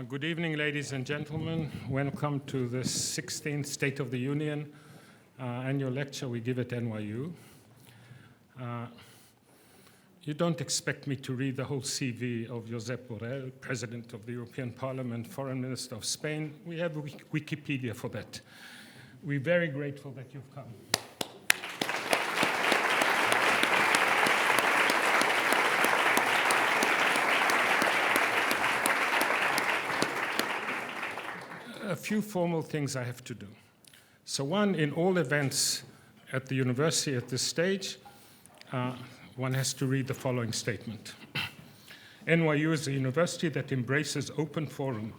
Good evening, ladies and gentlemen. Welcome to the 16th State of the Union annual lecture we give at NYU. You don't expect me to read the whole CV of Josep Borrell, President of the European Parliament, Foreign Minister of Spain. We have Wikipedia for that. We're very grateful that you've come. A few formal things I have to do. So one, in all events at the university at this stage, one has to read the following statement. NYU is a university that embraces open forum.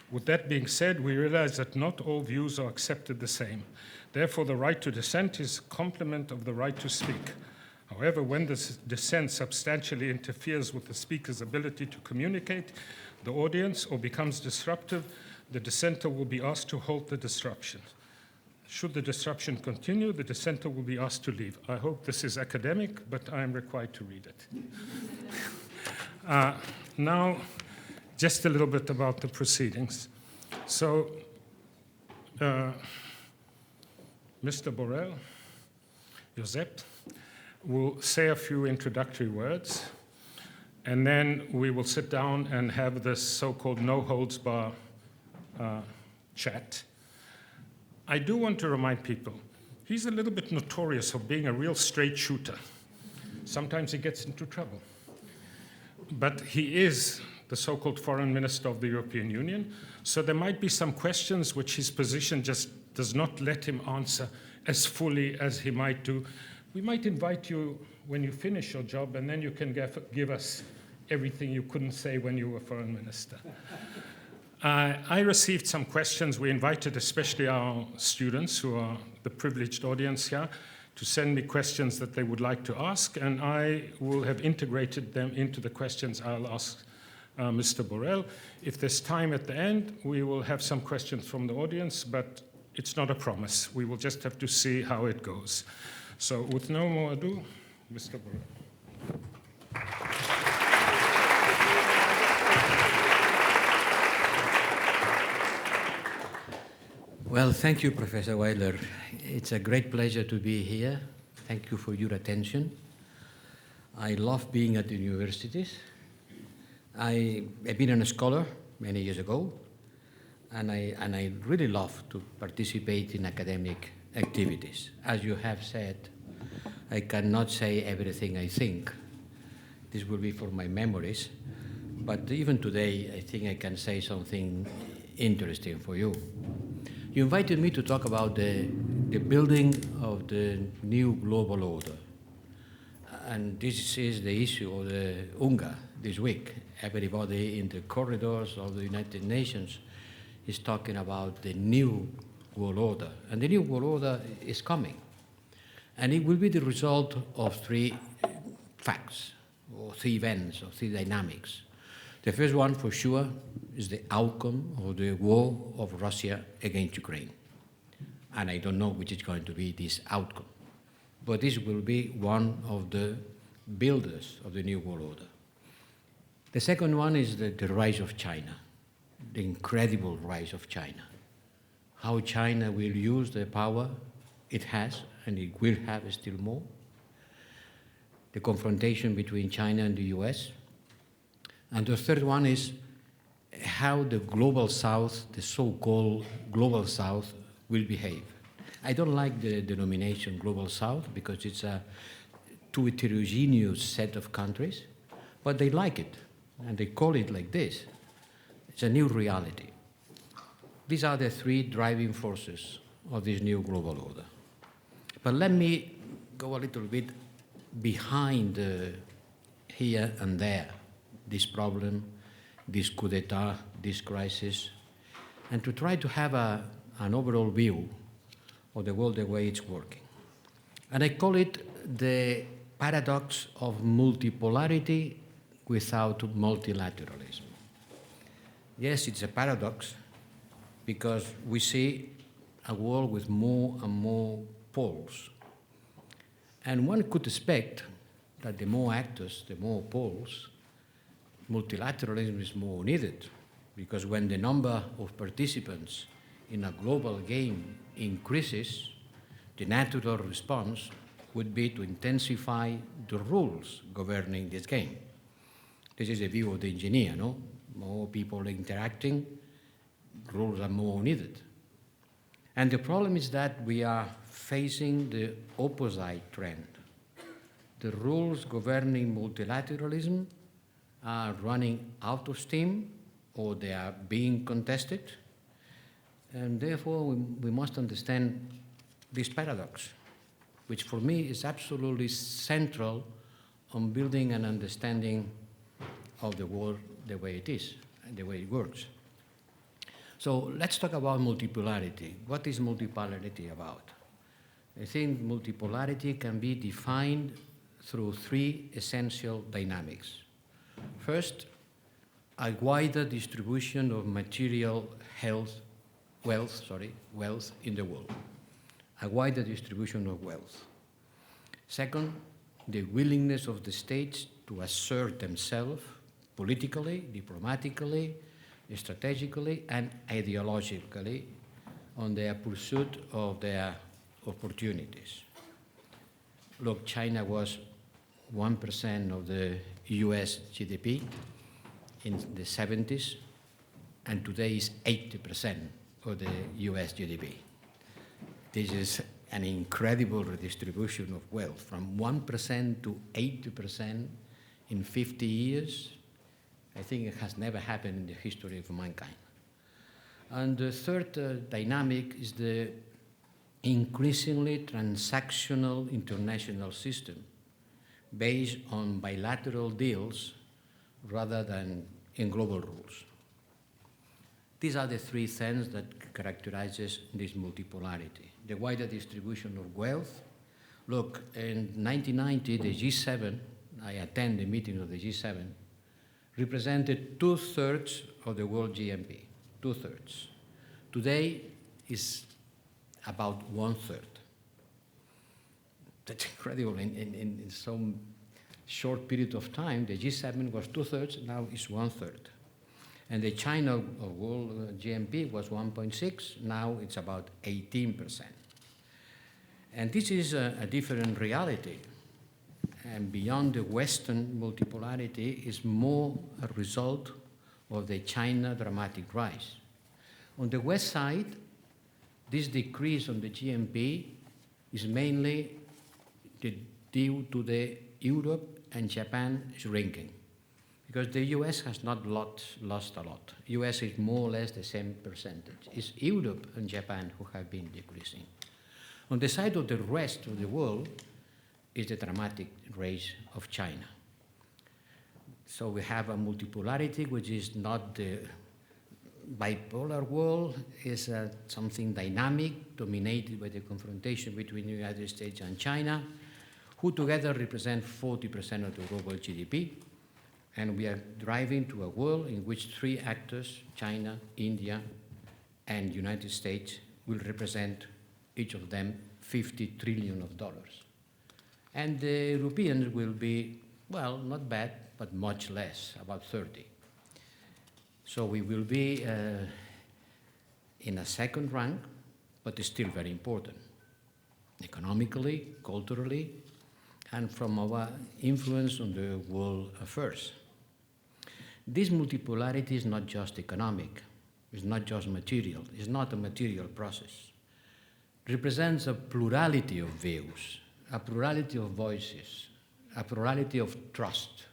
With that being said, we realize that not all views are accepted the same. Therefore, the right to dissent is a complement of the right to speak. However, when this dissent substantially interferes with the speaker's ability to communicate the audience or becomes disruptive, the dissenter will be asked to halt the disruption. Should the disruption continue, the dissenter will be asked to leave. I hope this is academic, but I am required to read it. Now, just a little bit about the proceedings. So, Mr. Borrell, Josep, will say a few introductory words, and then we will sit down and have this so-called no-holds-bar chat. I do want to remind people, he's a little bit notorious for being a real straight shooter. Sometimes he gets into trouble. But he is the so-called Foreign Minister of the European Union, so there might be some questions which his position just does not let him answer as fully as he might do. We might invite you when you finish your job, and then you can give us everything you couldn't say when you were Foreign Minister. I received some questions. We invited especially our students, who are the privileged audience here, to send me questions that they would like to ask, and I will have integrated them into the questions I'll ask Mr. Borrell. If there's time at the end, we will have some questions from the audience, but it's not a promise. We will just have to see how it goes. So with no more ado, Mr. Borrell. Well, thank you, Professor Weiler. It's a great pleasure to be here. Thank you for your attention. I love being at the universities. I've been a scholar many years ago, and I really love to participate in academic activities. As you have said, I cannot say everything I think. This will be for my memories, but even today, I think I can say something interesting for you. You invited me to talk about the building of the new global order. And this is the issue of the UNGA this week. Everybody in the corridors of the United Nations is talking about the new world order. And the new world order is coming. And it will be the result of three facts, or three events, or three dynamics. The first one, for sure, is the outcome of the war of Russia against Ukraine. And I don't know which is going to be this outcome. But this will be one of the builders of the new world order. The second one is the rise of China, the incredible rise of China. How China will use the power it has, and it will have still more. The confrontation between China and the US. And the third one is how the global south, the so-called global south, will behave. I don't like the denomination global south because it's a too heterogeneous set of countries, but they like it, and they call it like this. It's a new reality. These are the three driving forces of this new global order. But let me go a little bit behind here and there, this problem, this coup d'etat, this crisis, and to try to have an overall view of the world the way it's working. And I call it the paradox of multipolarity without multilateralism. Yes, it's a paradox because we see a world with more and more poles. And one could expect that the more actors, the more poles, multilateralism is more needed. because when the number of participants in a global game increases, the natural response would be to intensify the rules governing this game. This is the view of the engineer, no? More people interacting, rules are more needed. And the problem is that we are facing the opposite trend. The rules governing multilateralism are running out of steam, or they are being contested, and therefore we must understand this paradox, which for me is absolutely central on building an understanding of the world the way it is and the way it works. So let's talk about multipolarity. What is multipolarity about? I think multipolarity can be defined through three essential dynamics. First, a wider distribution of material wealth in the world. A wider distribution of wealth. Second, the willingness of the states to assert themselves politically, diplomatically, strategically, and ideologically on their pursuit of their opportunities. Look, China was 1% of the US GDP in the 70s, and today is 80% of the US GDP. This is an incredible redistribution of wealth, from 1% to 80% in 50 years. I think it has never happened in the history of mankind. And the third dynamic is the increasingly transactional international system based on bilateral deals rather than in global rules. These are the three things that characterizes this multipolarity. The wider distribution of wealth. Look, in 1990, the G7, I attend the meeting of the G7, represented 2/3 of the world GNP, 2/3. Today is about 1/3. That's incredible. In some short period of time, the G7 was 2/3, now it's 1/3. And the China world GNP was 1.6, now it's about 18%. And this is a different reality. And beyond the Western multipolarity is more a result of the China dramatic rise. On the West side, this decrease on the GNP is mainly due to the Europe and Japan shrinking, because the US has not lost a lot. US is more or less the same percentage. It's Europe and Japan who have been decreasing. On the side of the rest of the world is the dramatic rise of China. So we have a multipolarity which is not the bipolar world, is something dynamic, dominated by the confrontation between the United States and China, who together represent 40% of the global GDP. And we are driving to a world in which three actors, China, India, and United States, will represent, each of them, $50 trillion. And the Europeans will be, well, not bad, but much less, about 30. So we will be in a second rank, but it's still very important, economically, culturally, and from our influence on the world affairs. This multipolarity is not just economic, it's not just material, it's not a material process. It represents a plurality of views, a plurality of voices, a plurality of trust.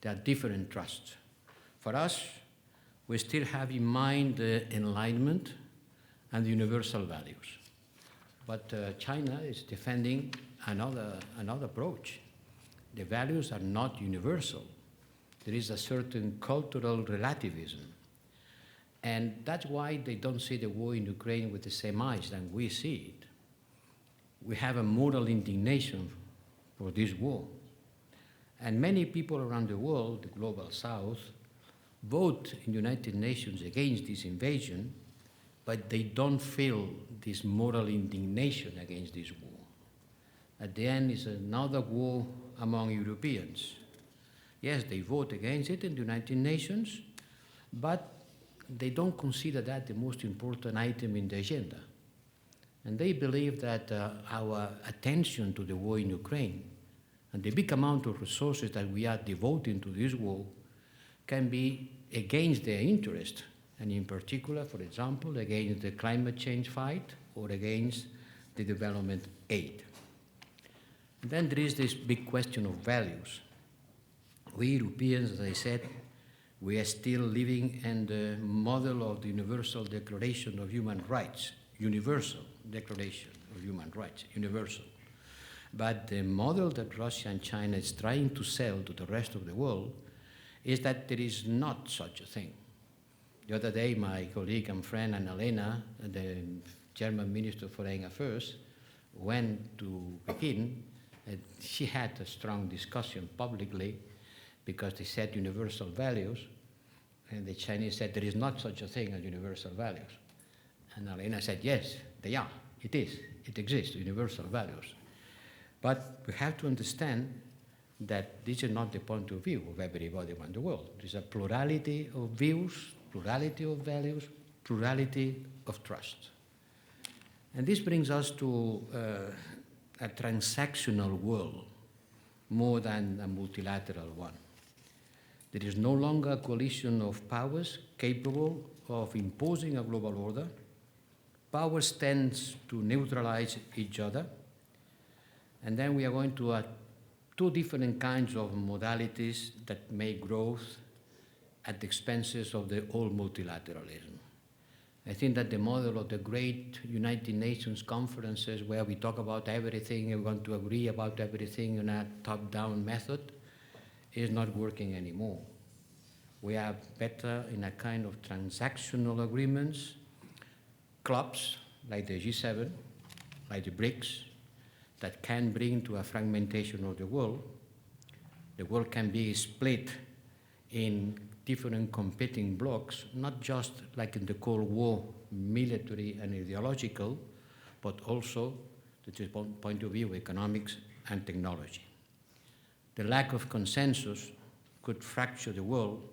There are different trusts. For us, we still have in mind the Enlightenment and the universal values. But China is defending another approach. The values are not universal. There is a certain cultural relativism. And that's why they don't see the war in Ukraine with the same eyes than we see it. We have a moral indignation for this war. And many people around the world, the global south, vote in the United Nations against this invasion, but they don't feel this moral indignation against this war. At the end, it's another war among Europeans. Yes, they vote against it in the United Nations, but they don't consider that the most important item in the agenda. And they believe that our attention to the war in Ukraine and the big amount of resources that we are devoting to this war can be against their interest, and in particular, for example, against the climate change fight or against the development aid. And then there is this big question of values. We Europeans, as I said, we are still living in the model of the Universal Declaration of Human Rights, Universal Declaration of Human Rights, universal. But the model that Russia and China is trying to sell to the rest of the world is that there is not such a thing. The other day, my colleague and friend Annalena, the German Minister for Foreign Affairs, went to Peking, and she had a strong discussion publicly because they said universal values, and the Chinese said there is not such a thing as universal values. And Annalena said, yes, they are. It is. It exists, universal values. But we have to understand that this is not the point of view of everybody around the world. There's a plurality of views, plurality of values, plurality of trust. And this brings us to a transactional world more than a multilateral one. There is no longer a coalition of powers capable of imposing a global order. Powers tend to neutralize each other. And then we are going to two different kinds of modalities that make growth at the expenses of the old multilateralism. I think that the model of the great United Nations conferences where we talk about everything and we want to agree about everything in a top-down method is not working anymore. We are better in a kind of transactional agreements, clubs like the G7, like the BRICS, that can bring to a fragmentation of the world. The world can be split in different competing blocks, not just like in the Cold War, military and ideological, but also, to the point of view, economics and technology. The lack of consensus could fracture the world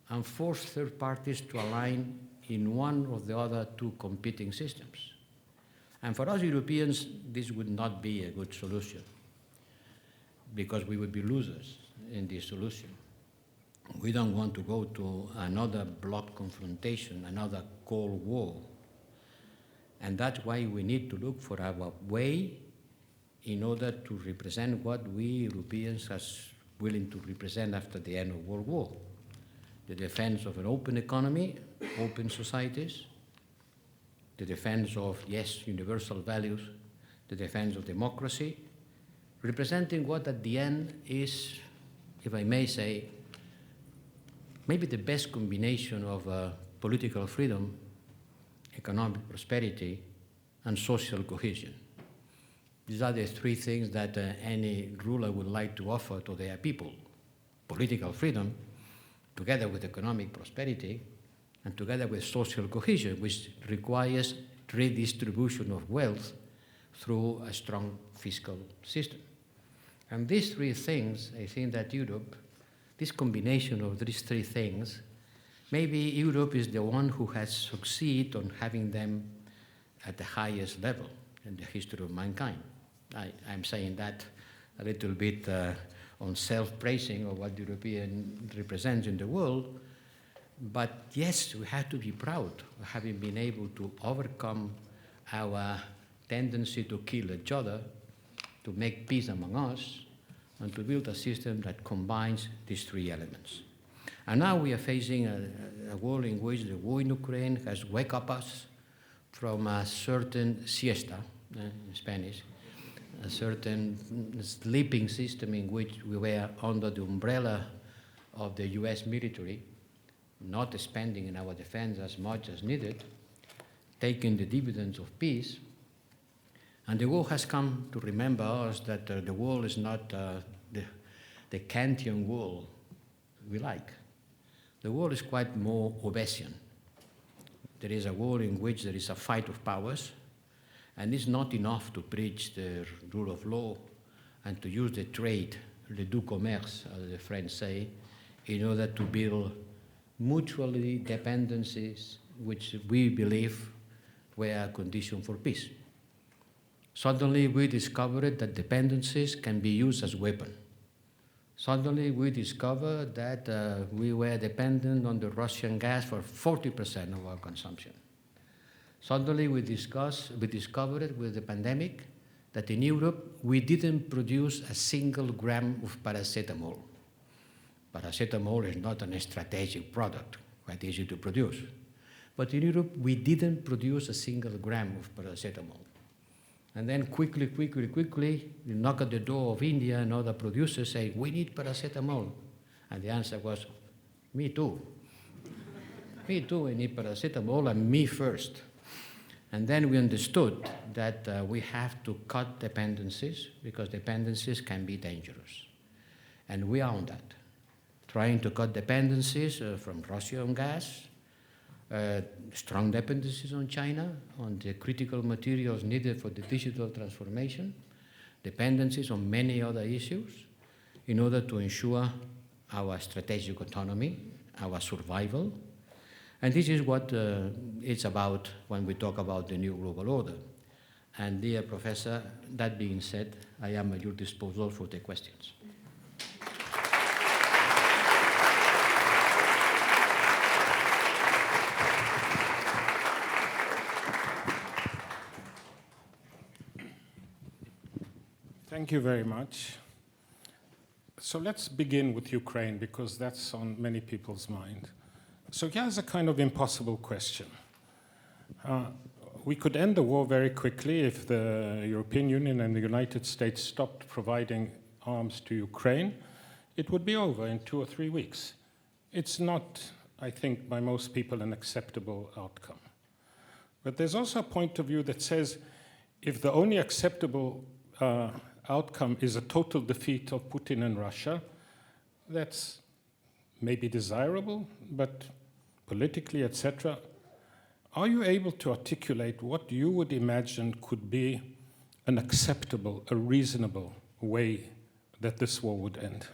and force third parties to align in one or the other two competing systems. And for us Europeans, this would not be a good solution because we would be losers in this solution. We don't want to go to another bloc confrontation, another Cold War. And that's why we need to look for our way in order to represent what we Europeans are willing to represent after the end of World War. The defense of an open economy, open societies, the defense of, yes, universal values, the defense of democracy, representing what at the end is, if I may say, maybe the best combination of political freedom, economic prosperity, and social cohesion. These are the three things that any ruler would like to offer to their people. Political freedom, together with economic prosperity, and together with social cohesion, which requires redistribution of wealth through a strong fiscal system. And these three things, I think that Europe, this combination of these three things, maybe Europe is the one who has succeeded on having them at the highest level in the history of mankind. I'm saying that a little bit on self-praising of what European represents in the world, but yes, we have to be proud of having been able to overcome our tendency to kill each other, to make peace among us, and to build a system that combines these three elements. And now we are facing a world in which the war in Ukraine has woken up us from a certain siesta, in Spanish, a certain sleeping system in which we were under the umbrella of the US military, not spending in our defense as much as needed, taking the dividends of peace. And the war has come to remember us that the world is not the Kantian world we like. The world is quite more Hobbesian. There is a world in which there is a fight of powers, and it's not enough to preach the rule of law and to use the trade, le doux commerce, as the French say, in order to build mutually dependencies which we believe were a condition for peace. Suddenly we discovered that dependencies can be used as weapon. Suddenly we discovered that we were dependent on the Russian gas for 40% of our consumption. Suddenly we discovered with the pandemic that in Europe we didn't produce a single gram of paracetamol. Paracetamol is not a strategic product, quite easy to produce. But in Europe we didn't produce a single gram of paracetamol. And then quickly, you knock at the door of India and other producers say, we need paracetamol. And the answer was, me too. Me too, I need paracetamol, and me first. And then we understood that we have to cut dependencies because dependencies can be dangerous. And we are on that, trying to cut dependencies from Russian gas, strong dependencies on China, on the critical materials needed for the digital transformation, dependencies on many other issues in order to ensure our strategic autonomy, our survival. And this is what it's about when we talk about the new global order. And dear Professor, that being said, I am at your disposal for the questions. Thank you very much. So let's begin with Ukraine, because that's on many people's mind. So here's a kind of impossible question. We could end the war very quickly if the European Union and the United States stopped providing arms to Ukraine. It would be over in 2 or 3 weeks. It's not, I think, by most people an acceptable outcome. But there's also a point of view that says if the only acceptable outcome is a total defeat of Putin and Russia, that's maybe desirable, but politically, etc. Are you able to articulate what you would imagine could be an acceptable, a reasonable way that this war would end?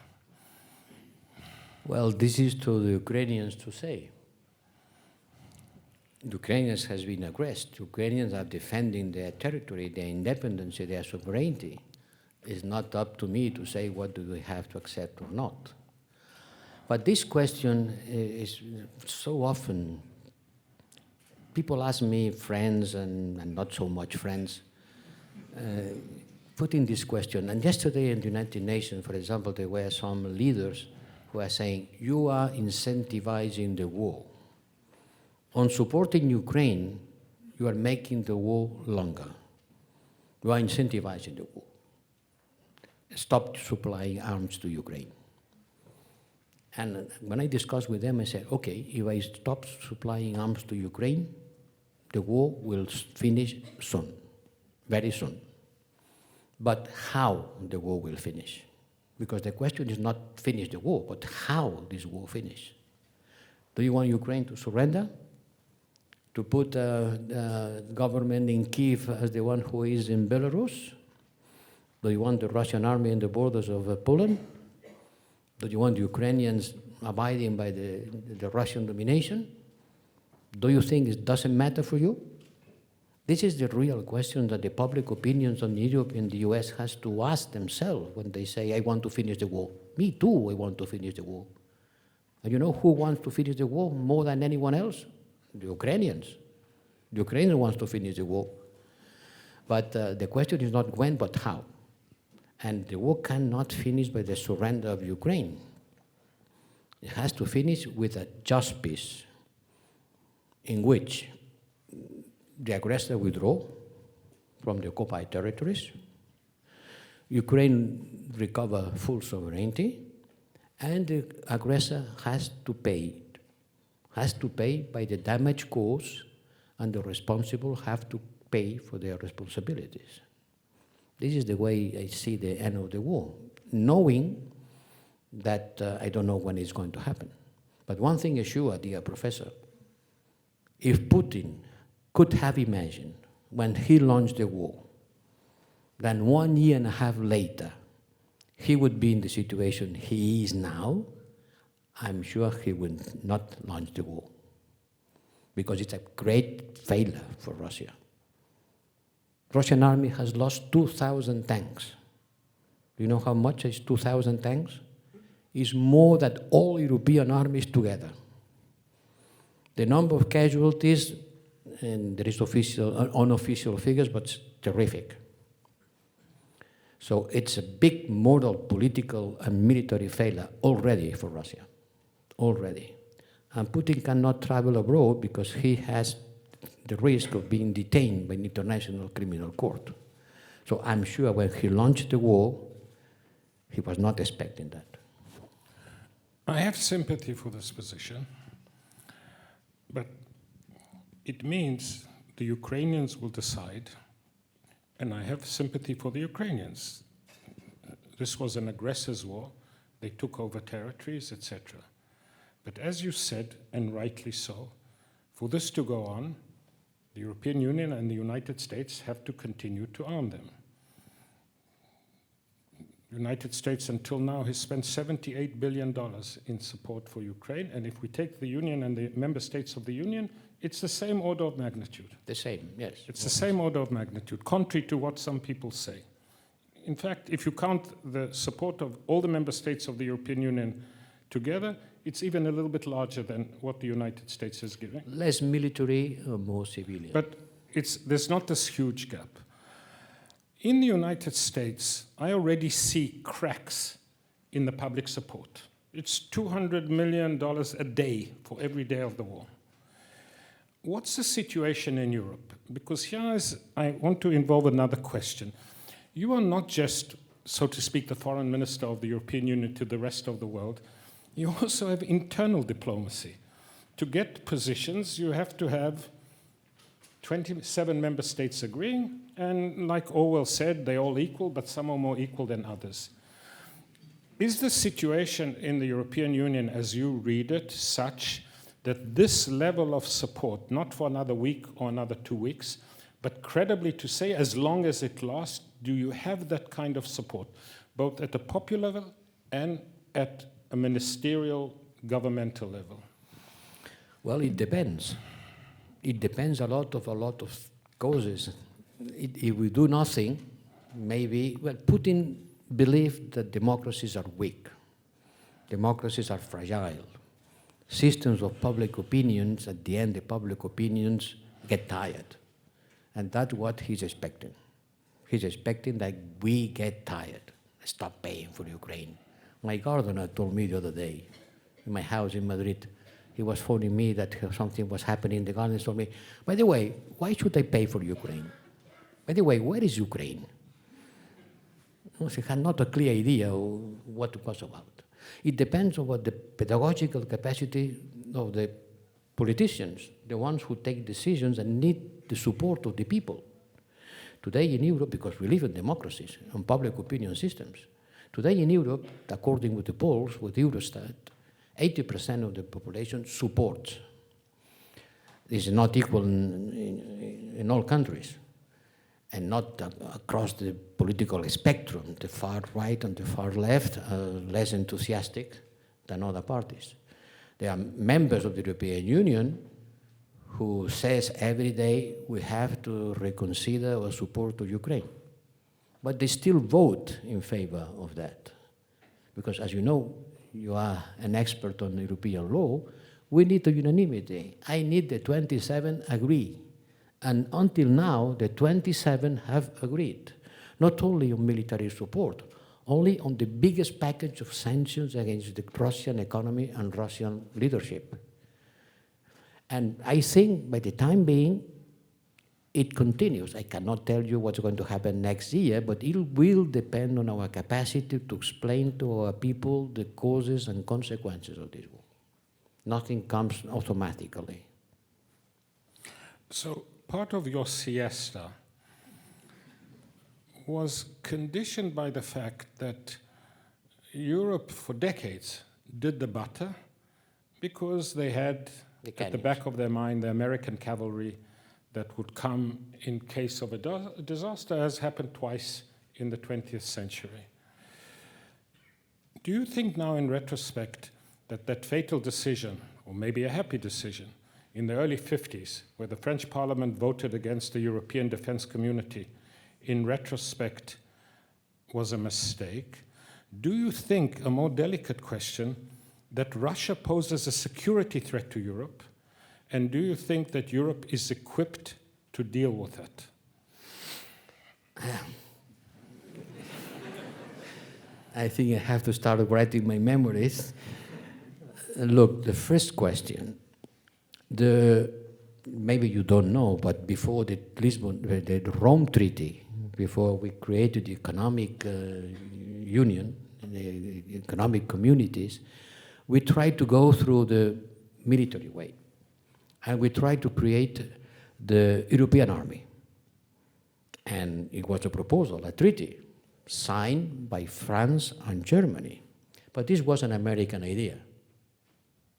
Well, this is to the Ukrainians to say. The Ukrainians has been aggressed. Ukrainians are defending their territory, their independence, their sovereignty. It's not up to me to say what do we have to accept or not. But this question is so often, people ask me, friends and not so much friends, putting this question. And yesterday in the United Nations, for example, there were some leaders who are saying, you are incentivizing the war. On supporting Ukraine, you are making the war longer. You are incentivizing the war. Stop supplying arms to Ukraine. And when I discussed with them, I said, okay, if I stop supplying arms to Ukraine, the war will finish soon, very soon. But how the war will finish? Because the question is not finish the war, but how this war finish. Do you want Ukraine to surrender? To put the government in Kiev as the one who is in Belarus? Do you want the Russian army in the borders of Poland? Do you want the Ukrainians abiding by the Russian domination? Do you think it doesn't matter for you? This is the real question that the public opinions on Europe and the US has to ask themselves when they say, I want to finish the war. Me too, I want to finish the war. And you know who wants to finish the war more than anyone else? The Ukrainians. The Ukrainians want to finish the war. But the question is not when, but how. And the war cannot finish by the surrender of Ukraine. It has to finish with a just peace in which the aggressor withdraw from the occupied territories, Ukraine recover full sovereignty, and the aggressor has to pay by the damage caused, and the responsible have to pay for their responsibilities. This is the way I see the end of the war, knowing that I don't know when it's going to happen. But one thing is sure, dear Professor, if Putin could have imagined when he launched the war, then 1.5 years later, he would be in the situation he is now, I'm sure he will not launch the war, because it's a great failure for Russia. Russian army has lost 2,000 tanks. Do you know how much is 2,000 tanks? It's more than all European armies together. The number of casualties, and there is unofficial figures, but it's terrific. So it's a big moral, political, and military failure already for Russia, already. And Putin cannot travel abroad because he has the risk of being detained by an international criminal court. So I'm sure when he launched the war, he was not expecting that. I have sympathy for this position, but it means the Ukrainians will decide, and I have sympathy for the Ukrainians. This was an aggressors' war. They took over territories, etc. But as you said, and rightly so, for this to go on, the European Union and the United States have to continue to arm them. The United States until now has spent $78 billion in support for Ukraine, and if we take the Union and the member states of the Union, it's the same order of magnitude. The same, yes. It's the same order of magnitude, contrary to what some people say. In fact, if you count the support of all the member states of the European Union together, it's even a little bit larger than what the United States is giving. Less military, more civilian. But there's not this huge gap. In the United States, I already see cracks in the public support. It's $200 million a day for every day of the war. What's the situation in Europe? Because I want to involve another question. You are not just, so to speak, the foreign minister of the European Union to the rest of the world. You also have internal diplomacy. To get positions, you have to have 27 member states agreeing, and like Orwell said, they're all equal, but some are more equal than others. Is the situation in the European Union, as you read it, such that this level of support, not for another week or another 2 weeks, but credibly to say, as long as it lasts, do you have that kind of support, both at a popular level and at a ministerial, governmental level? Well, it depends. It depends a lot of causes. If we do nothing, maybe, well, Putin believed that democracies are weak. Democracies are fragile. Systems of public opinions, at the end, the public opinions get tired. And that's what he's expecting. He's expecting that we get tired, stop paying for Ukraine. My gardener told me the other day, in my house in Madrid, he was phoning me that something was happening in the garden. He told me, by the way, why should I pay for Ukraine? By the way, where is Ukraine? He had not a clear idea of what it was about. It depends on what the pedagogical capacity of the politicians, the ones who take decisions and need the support of the people. Today in Europe, because we live in democracies and public opinion systems, today in Europe, according with the polls, with Eurostat, 80% of the population supports. This is not equal in all countries, and not across the political spectrum. The far right and the far left are less enthusiastic than other parties. There are members of the European Union who says every day we have to reconsider our support to Ukraine. But they still vote in favor of that. Because as you know, you are an expert on European law, we need a unanimity. I need the 27 agree. And until now, the 27 have agreed, not only on military support, only on the biggest package of sanctions against the Russian economy and Russian leadership. And I think by the time being, it continues. I cannot tell you what's going to happen next year, but it will depend on our capacity to explain to our people the causes and consequences of this war. Nothing comes automatically. So part of your siesta was conditioned by the fact that Europe for decades did the butter because they had at the back of their mind the American cavalry that would come in case of a disaster, as happened twice in the 20th century. Do you think now in retrospect that that fatal decision, or maybe a happy decision, in the early 50s, where the French Parliament voted against the European Defence Community, in retrospect, was a mistake? Do you think, a more delicate question, that Russia poses a security threat to Europe? And do you think that Europe is equipped to deal with that? I think I have to start writing my memories. Look, the first question, maybe you don't know, but before the Rome Treaty, before we created the economic union, the economic communities, we tried to go through the military way. And we tried to create the European army. And it was a proposal, a treaty, signed by France and Germany. But this was an American idea.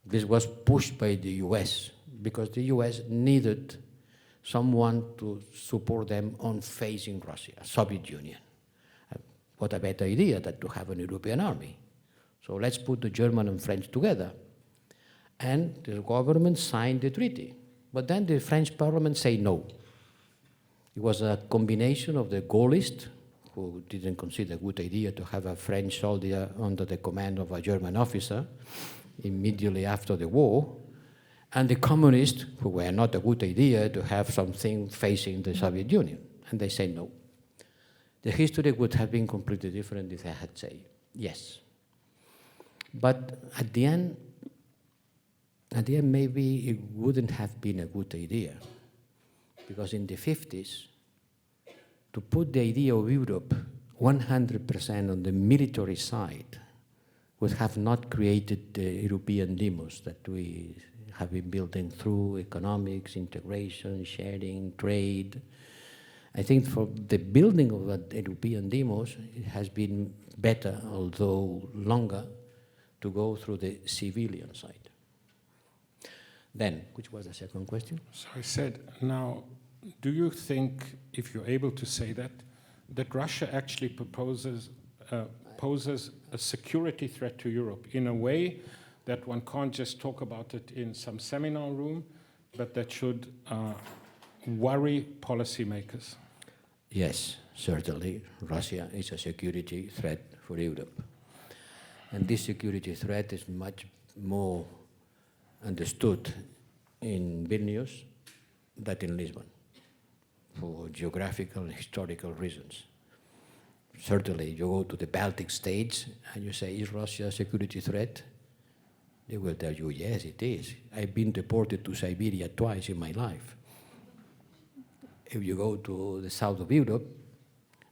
This was pushed by the US, because the US needed someone to support them on facing Russia, Soviet Union. What a better idea than to have an European army. So let's put the German and French together. And the government signed the treaty. But then the French parliament said no. It was a combination of the Gaullists, who didn't consider a good idea to have a French soldier under the command of a German officer immediately after the war, and the communists, who were not a good idea to have something facing the Soviet Union. And they said no. The history would have been completely different if they had said yes. But at the end, maybe it wouldn't have been a good idea, because in the 50s, to put the idea of Europe 100% on the military side would have not created the European demos that we have been building through economics, integration, sharing, trade. I think for the building of the European demos, it has been better, although longer, to go through the civilian side. Then, which was the second question? So I said, now, do you think, if you're able to say that, that Russia actually poses a security threat to Europe in a way that one can't just talk about it in some seminar room, but that should worry policymakers? Yes, certainly. Russia is a security threat for Europe. And this security threat is much more understood in Vilnius than in Lisbon, for geographical and historical reasons. Certainly, you go to the Baltic states and you say, is Russia a security threat? They will tell you, yes, it is. I've been deported to Siberia twice in my life. If you go to the south of Europe,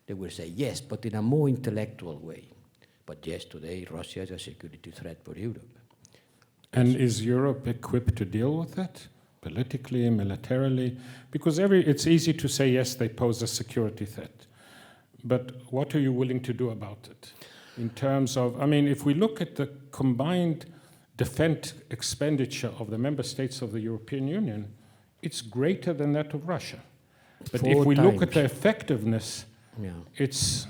they will say, yes, but in a more intellectual way. But yes, today, Russia is a security threat for Europe. And is Europe equipped to deal with that, politically, militarily? Because it's easy to say, yes, they pose a security threat. But what are you willing to do about it? In terms of, I mean, if we look at the combined defense expenditure of the member states of the European Union, it's greater than that of Russia. But if we look at the effectiveness, it's...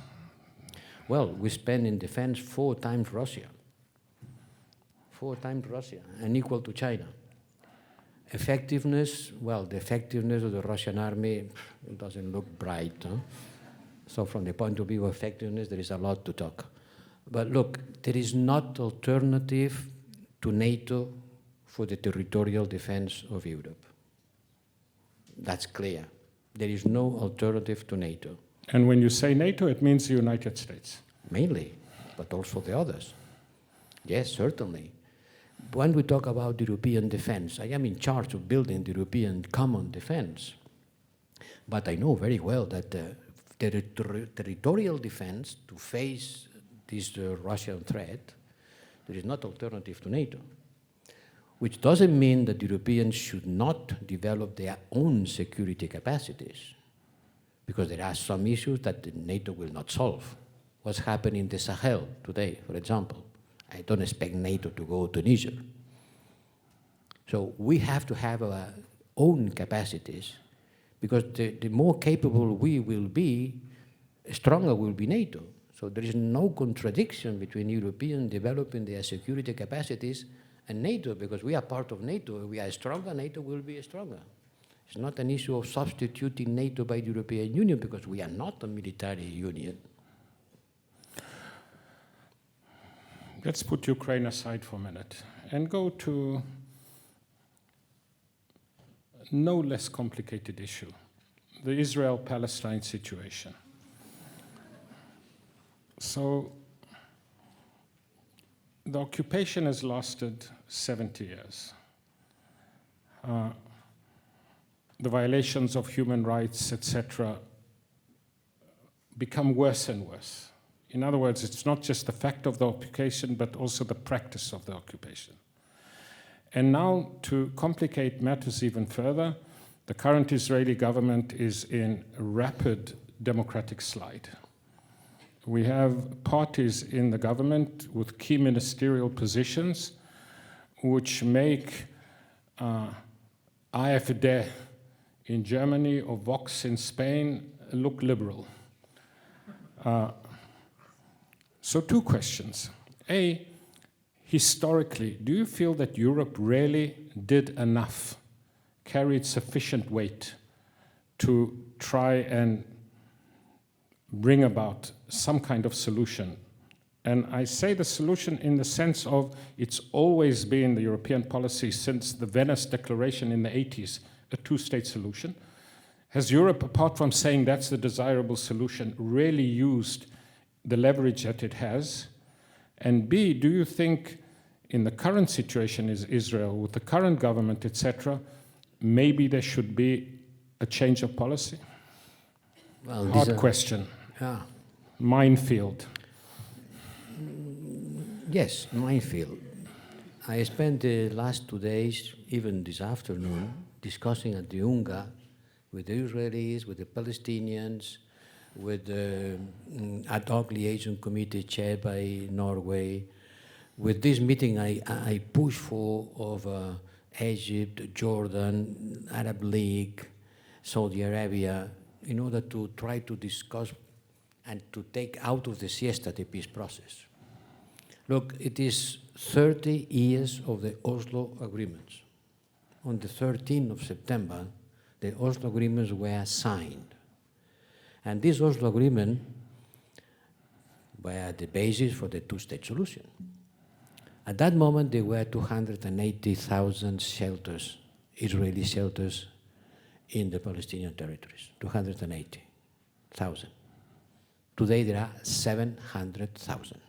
Well, we spend in defense 4 times Russia. 4 times Russia, and equal to China. Effectiveness, well, the effectiveness of the Russian army doesn't look bright. Huh? So from the point of view of effectiveness, there is a lot to talk. But look, there is not alternative to NATO for the territorial defense of Europe. That's clear. There is no alternative to NATO. And when you say NATO, it means the United States. Mainly, but also the others. Yes, certainly. When we talk about European defense, I am in charge of building the European common defense. But I know very well that the territorial defense to face this Russian threat, there is not alternative to NATO. Which doesn't mean that Europeans should not develop their own security capacities, because there are some issues that NATO will not solve. What's happening in the Sahel today, for example? I don't expect NATO to go to Niger. So we have to have our own capacities, because the more capable we will be, stronger will be NATO. So there is no contradiction between Europeans developing their security capacities and NATO, because we are part of NATO. If we are stronger, NATO will be stronger. It's not an issue of substituting NATO by the European Union, because we are not a military union. Let's put Ukraine aside for a minute and go to no less complicated issue, the Israel-Palestine situation. So the occupation has lasted 70 years. The violations of human rights, etc., become worse and worse. In other words, it's not just the fact of the occupation, but also the practice of the occupation. And now, to complicate matters even further, the current Israeli government is in a rapid democratic slide. We have parties in the government with key ministerial positions which make AfD in Germany or Vox in Spain look liberal. So two questions. A, historically, do you feel that Europe really did enough, carried sufficient weight to try and bring about some kind of solution? And I say the solution in the sense of it's always been the European policy since the Venice Declaration in the 80s, a two-state solution. Has Europe, apart from saying that's the desirable solution, really used the leverage that it has? And B, do you think in the current situation in Israel, with the current government, etc., maybe there should be a change of policy? Well, Hard question. Yeah. Minefield. Yes, minefield. I spent the last 2 days, even this afternoon, discussing at the UNGA with the Israelis, with the Palestinians, with the ad hoc liaison committee chaired by Norway. With this meeting, I push for of Egypt, Jordan, Arab League, Saudi Arabia, in order to try to discuss and to take out of the siesta the peace process. Look, it is 30 years of the Oslo agreements. On the 13th of September, the Oslo agreements were signed. And this Oslo agreement were the basis for the two-state solution. At that moment, there were 280,000 shelters, Israeli shelters, in the Palestinian territories, 280,000. Today, there are 700,000.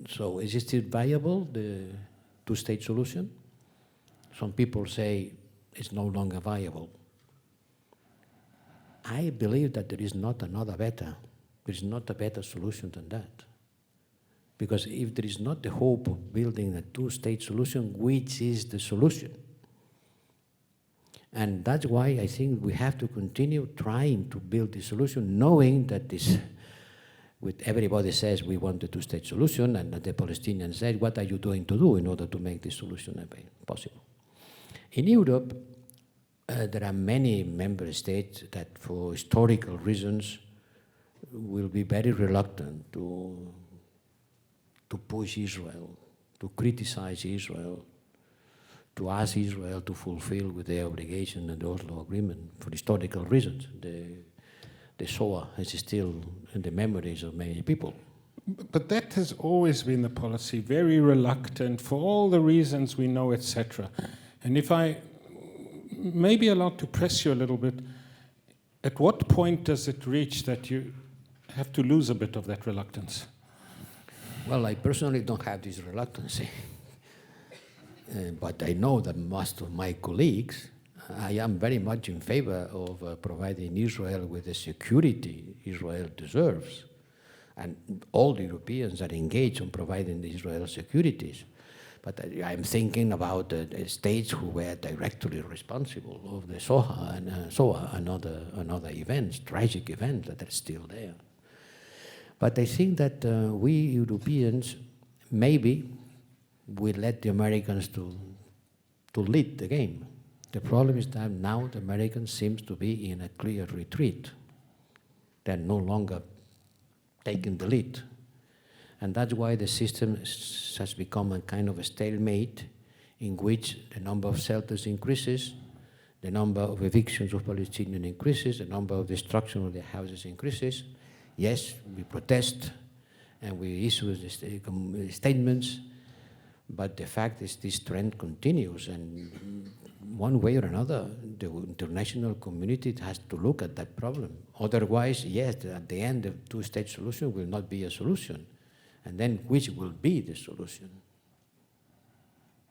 So is it still viable, the two-state solution? Some people say it's no longer viable. I believe that there is not there is not a better solution than that. Because if there is not the hope of building a two-state solution, which is the solution? And that's why I think we have to continue trying to build the solution, knowing that this, with everybody says we want a two-state solution, and the Palestinians say, what are you doing to do in order to make this solution possible? In Europe, there are many member states that for historical reasons will be very reluctant to push Israel, to criticize Israel, to ask Israel to fulfill with their obligation in the Oslo Agreement for historical reasons. The Shoah is still in the memories of many people. But that has always been the policy, very reluctant for all the reasons we know, etc. And if I may be allowed to press you a little bit, at what point does it reach that you have to lose a bit of that reluctance? Well, I personally don't have this reluctance. But I know that most of my colleagues, I am very much in favor of providing Israel with the security Israel deserves. And all the Europeans are engaged on providing the Israel securities. But I'm thinking about the states who were directly responsible of the Shoah and other events, tragic events that are still there. But I think that we Europeans maybe will let the Americans to lead the game. The problem is that now the Americans seem to be in a clear retreat. They're no longer taking the lead. And that's why the system has become a kind of a stalemate in which the number of shelters increases, the number of evictions of Palestinians increases, the number of destruction of their houses increases. Yes, we protest and we issue statements, but the fact is this trend continues, and one way or another, the international community has to look at that problem. Otherwise, yes, at the end, the two-state solution will not be a solution. And then which will be the solution?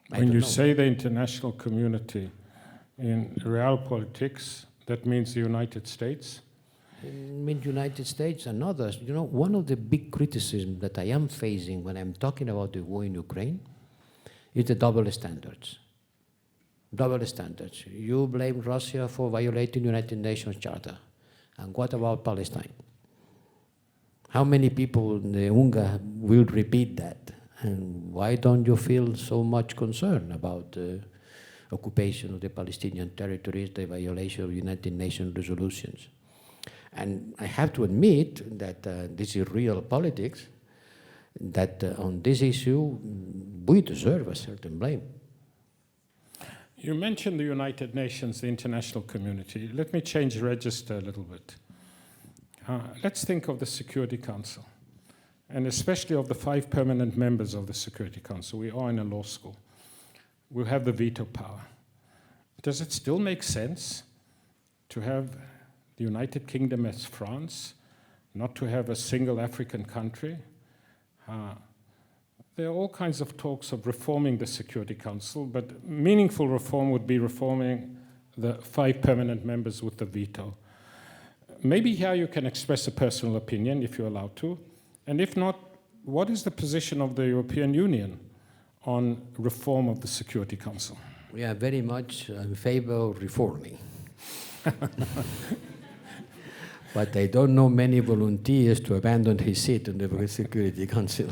When you say the international community, in real politics, that means the United States? It means United States and others. You know, one of the big criticisms that I am facing when I'm talking about the war in Ukraine is the double standards. Double standards. You blame Russia for violating United Nations Charter. And what about Palestine? How many people in the UNGA will repeat that? And why don't you feel so much concern about the occupation of the Palestinian territories, the violation of United Nations resolutions? And I have to admit that this is real politics, that on this issue, we deserve a certain blame. You mentioned the United Nations, the international community. Let me change register a little bit. Let's think of the Security Council, and especially of the 5 permanent members of the Security Council. We are in a law school. We have the veto power. Does it still make sense to have the United Kingdom as France, not to have a single African country? There are all kinds of talks of reforming the Security Council, but meaningful reform would be reforming the 5 permanent members with the veto. Maybe here you can express a personal opinion, if you're allowed to. And if not, what is the position of the European Union on reform of the Security Council? We are very much in favor of reforming. But I don't know many volunteers to abandon his seat in the Security Council.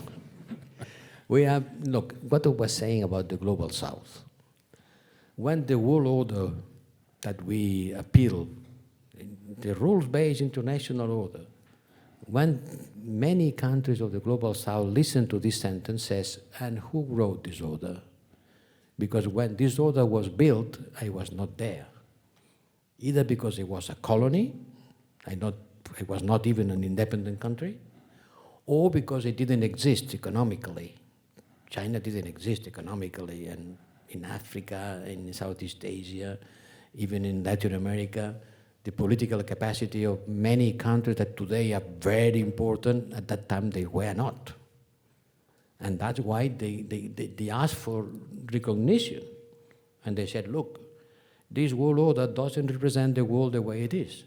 We have, look, what I was saying about the Global South. When the world order that we appeal, the rules-based international order, when many countries of the Global South listen to this sentence, says, and who wrote this order? Because when this order was built, I was not there. Either because it was a colony, it was not even an independent country, or because it didn't exist economically. China didn't exist economically, and in Africa, in Southeast Asia, even in Latin America, the political capacity of many countries that today are very important, at that time they were not. And that's why they asked for recognition. And they said, look, this world order doesn't represent the world the way it is.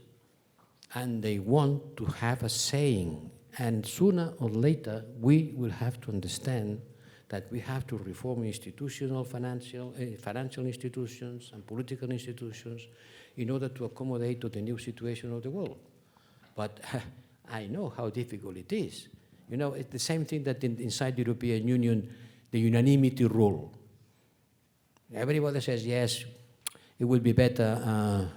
And they want to have a saying. And sooner or later, we will have to understand that we have to reform institutional, financial institutions and political institutions in order to accommodate to the new situation of the world. But I know how difficult it is. You know, it's the same thing that inside the European Union, the unanimity rule. Everybody says, yes, it will be better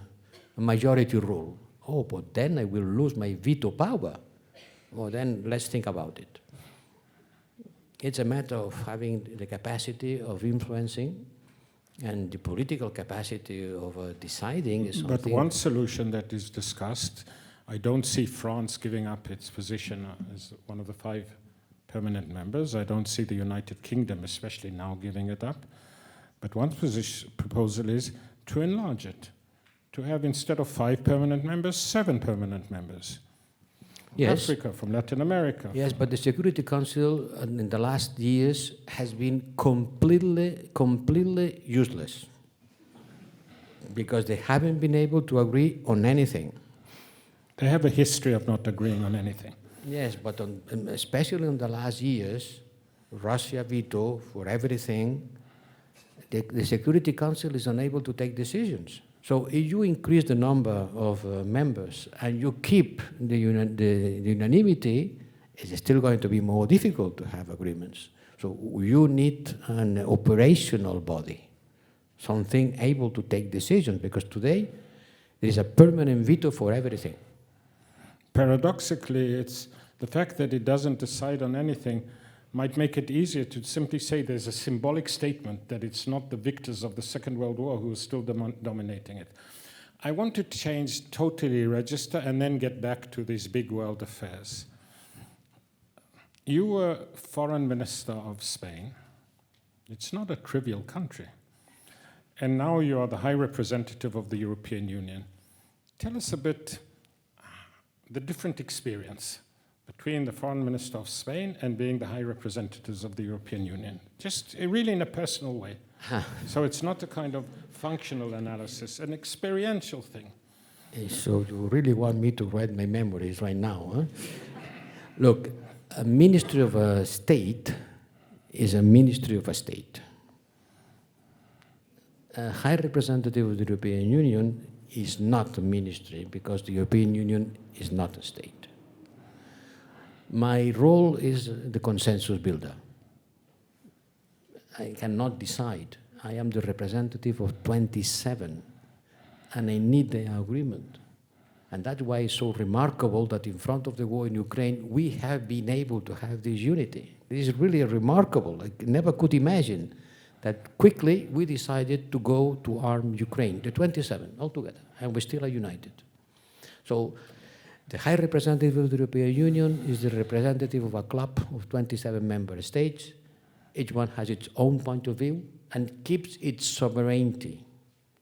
a majority rule. Oh, but then I will lose my veto power. Well, then let's think about it. It's a matter of having the capacity of influencing, and the political capacity of deciding is something. But one solution that is discussed, I don't see France giving up its position as one of the 5 permanent members. I don't see the United Kingdom, especially now, giving it up. But one proposal is to enlarge it, to have, instead of 5 permanent members, 7 permanent members. Yes. Africa, from Latin America. Yes, but the Security Council in the last years has been completely useless because they haven't been able to agree on anything. They have a history of not agreeing on anything. Yes, but especially in the last years, Russia veto for everything. The Security Council is unable to take decisions. So if you increase the number of members and you keep the unanimity, it's still going to be more difficult to have agreements. So you need an operational body, something able to take decisions, because today there is a permanent veto for everything. paradoxically, it's the fact that it doesn't decide on anything might make it easier to simply say there's a symbolic statement that it's not the victors of the Second World War who are still dominating it. I want to change totally register and then get back to these big world affairs. You were foreign minister of Spain. It's not a trivial country. And now you are the high representative of the European Union. Tell us a bit the different experience between the foreign minister of Spain and being the high representatives of the European Union, just really in a personal way. So it's not a kind of functional analysis, an experiential thing. So you really want me to write my memories right now, huh? Look, a ministry of a state is a ministry of a state. A high representative of the European Union is not a ministry because the European Union is not a state. My role is the consensus builder. I cannot decide. I am the representative of 27, and I need the agreement. And that's why it's so remarkable that in front of the war in Ukraine, we have been able to have this unity. This is really remarkable. I never could imagine that quickly we decided to go to arm Ukraine, the 27 altogether, and we still are united. So the High Representative of the European Union is the representative of a club of 27 member states. Each one has its own point of view and keeps its sovereignty.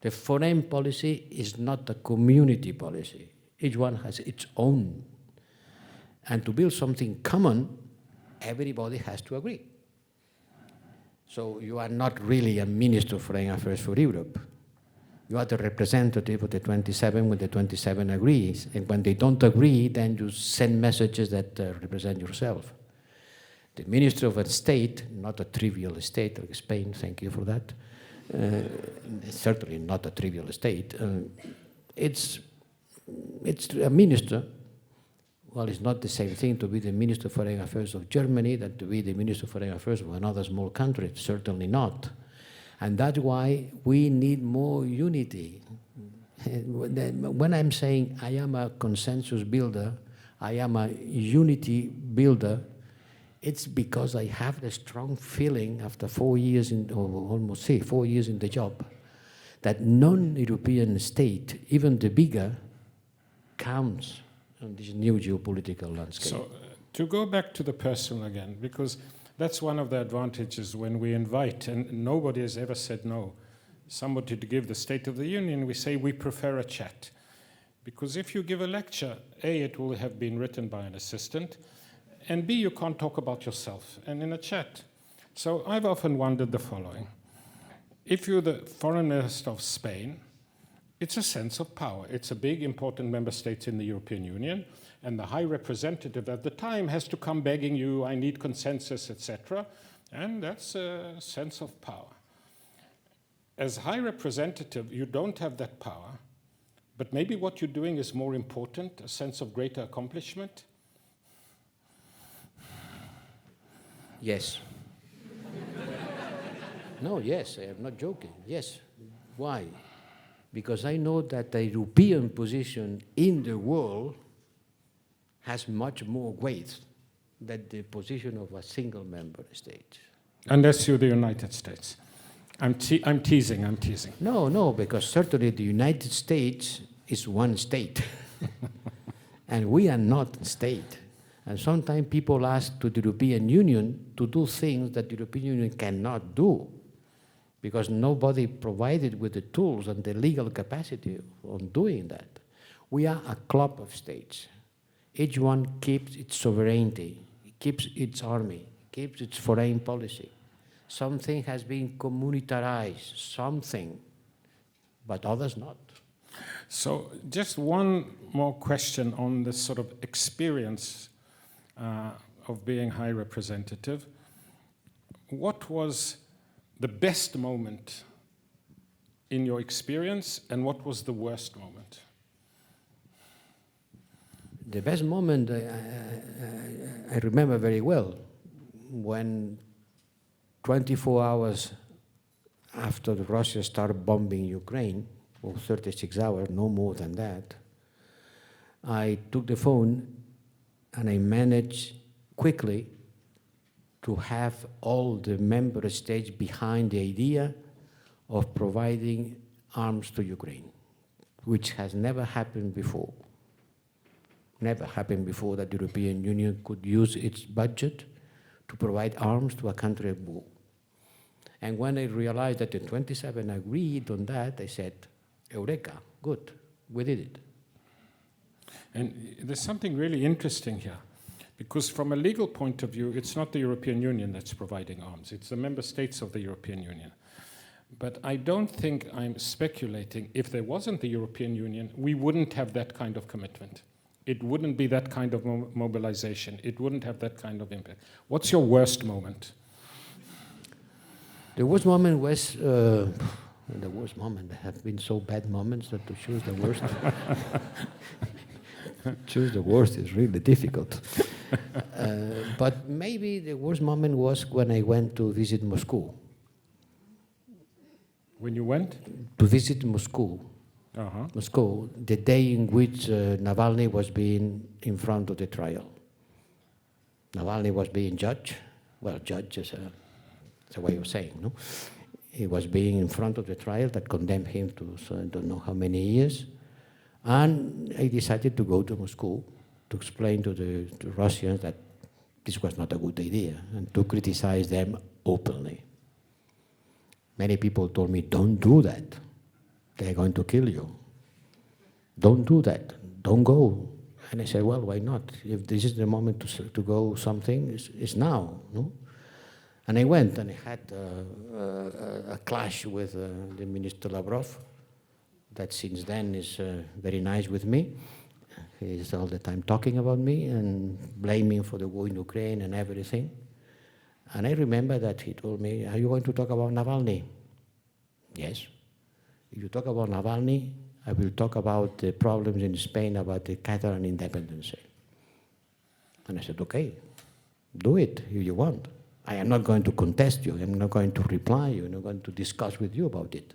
The foreign policy is not a community policy. Each one has its own. And to build something common, everybody has to agree. So you are not really a Minister of Foreign Affairs for Europe. You are the representative of the 27 when the 27 agrees. And when they don't agree, then you send messages that represent yourself. The Minister of a state, not a trivial state like Spain, thank you for that, certainly not a trivial state, it's a minister. Well, it's not the same thing to be the Minister of Foreign Affairs of Germany than to be the Minister of Foreign Affairs of another small country, certainly not. And that's why we need more unity. When I'm saying I am a consensus builder, I am a unity builder, it's because I have a strong feeling after 4 years, or almost 4 years in the job, that non-European state, even the bigger, counts on this new geopolitical landscape. So to go back to the personal again, because that's one of the advantages when we invite, and nobody has ever said no, somebody to give the State of the Union, we say we prefer a chat. Because if you give a lecture, A, it will have been written by an assistant, and B, you can't talk about yourself, and in a chat. So I've often wondered the following. If you're the foreign minister of Spain, it's a sense of power. It's a big, important member state in the European Union, and the high representative at the time has to come begging you, I need consensus, etc., and that's a sense of power. As high representative, you don't have that power, but maybe what you're doing is more important, a sense of greater accomplishment. Yes. No, yes, I am not joking. Yes. Why? Because I know that the European position in the world has much more weight than the position of a single member state. Unless you're the United States. I'm teasing. No, because certainly the United States is one state. And we are not a state. And sometimes people ask to the European Union to do things that the European Union cannot do because nobody provided with the tools and the legal capacity on doing that. We are a club of states. Each one keeps its sovereignty, keeps its army, keeps its foreign policy. Something has been communitarized, something, but others not. So just one more question on this sort of experience of being high representative. What was the best moment in your experience, and what was the worst moment? The best moment I remember very well, when 24 hours after Russia started bombing Ukraine, or 36 hours, no more than that, I took the phone and I managed quickly to have all the member states behind the idea of providing arms to Ukraine, which has never happened before. Never happened before that the European Union could use its budget to provide arms to a country at war. And when I realized that the 27 agreed on that, I said, Eureka, good, we did it. And there's something really interesting here, because from a legal point of view, it's not the European Union that's providing arms, it's the member states of the European Union. But I don't think I'm speculating, if there wasn't the European Union, we wouldn't have that kind of commitment. It wouldn't be that kind of mobilization. It wouldn't have that kind of impact. What's your worst moment? The worst moment was, the worst moment, there have been so bad moments that to choose the worst, choose the worst is really difficult. But maybe the worst moment was when I went to visit Moscow. When you went? To visit Moscow. Moscow, the day in which Navalny was being in front of the trial. Navalny was being judged. Well, judge is a way of saying, no? He was being in front of the trial that condemned him to so I don't know how many years. And I decided to go to Moscow to explain to the Russians that this was not a good idea and to criticize them openly. Many people told me, don't do that. They're going to kill you. Don't do that. Don't go. And I said, well, why not? If this is the moment to go something, it's now. No? And I went and I had a clash with the Minister Lavrov that since then is very nice with me. He's all the time talking about me and blaming for the war in Ukraine and everything. And I remember that he told me, are you going to talk about Navalny? Yes. If you talk about Navalny, I will talk about the problems in Spain about the Catalan independence. And I said, okay, do it if you want. I am not going to contest you. I'm not going to reply you. I'm not going to discuss with you about it.